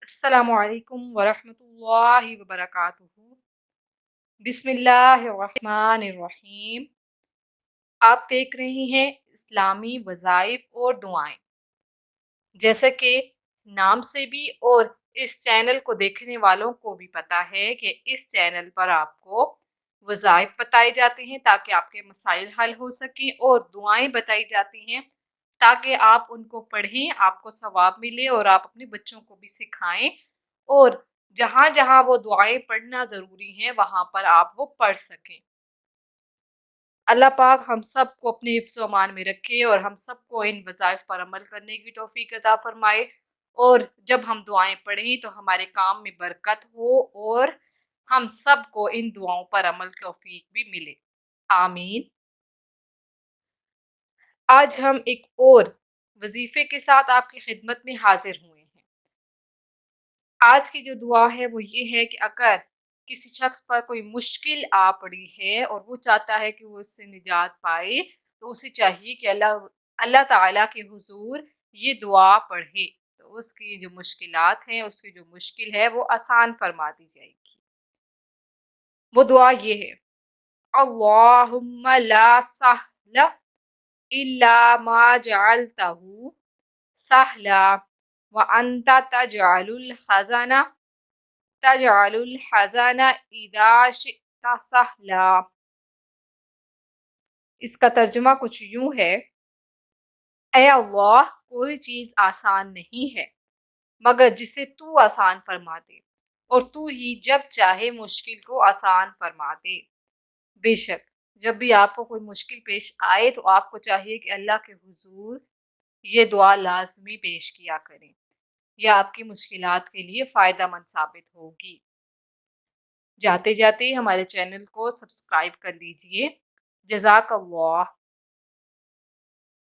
السلام علیکم ورحمۃ اللہ وبرکاتہ۔ بسم اللہ الرحمن الرحیم۔ آپ دیکھ رہے ہیں اسلامی وظائف اور دعائیں۔ جیسا کہ نام سے بھی اور اس چینل کو دیکھنے والوں کو بھی پتا ہے کہ اس چینل پر آپ کو وظائف بتائے جاتے ہیں تاکہ آپ کے مسائل حل ہو سکیں، اور دعائیں بتائی جاتی ہیں تاکہ آپ ان کو پڑھیں، آپ کو ثواب ملے اور آپ اپنے بچوں کو بھی سکھائیں، اور جہاں جہاں وہ دعائیں پڑھنا ضروری ہیں وہاں پر آپ وہ پڑھ سکیں۔ اللہ پاک ہم سب کو اپنے حفظ و امان میں رکھے اور ہم سب کو ان وظائف پر عمل کرنے کی توفیق عطا فرمائے، اور جب ہم دعائیں پڑھیں تو ہمارے کام میں برکت ہو اور ہم سب کو ان دعاؤں پر عمل توفیق بھی ملے، آمین۔ آج ہم ایک اور وظیفے کے ساتھ آپ کی خدمت میں حاضر ہوئے ہیں۔ آج کی جو دعا ہے وہ یہ ہے کہ اگر کسی شخص پر کوئی مشکل آ پڑی ہے اور وہ چاہتا ہے کہ وہ اس سے نجات پائے، تو اسے چاہیے کہ اللہ تعالیٰ کے حضور یہ دعا پڑھے، تو اس کی جو مشکلات ہیں، اس کی جو مشکل ہے وہ آسان فرما دی جائے گی۔ وہ دعا یہ ہے: اللہم لا سہل الا ما جعلتہ سہلا وانت تجعل الحزن اذا شئت سہلا۔ اس کا ترجمہ کچھ یوں ہے: اے اللہ، کوئی چیز آسان نہیں ہے مگر جسے تو آسان فرما دے، اور تو ہی جب چاہے مشکل کو آسان فرما دے۔ بے شک جب بھی آپ کو کوئی مشکل پیش آئے تو آپ کو چاہیے کہ اللہ کے حضور یہ دعا لازمی پیش کیا کریں، یہ آپ کی مشکلات کے لیے فائدہ مند ثابت ہوگی۔ جاتے جاتے ہمارے چینل کو سبسکرائب کر لیجئے۔ جزاک اللہ۔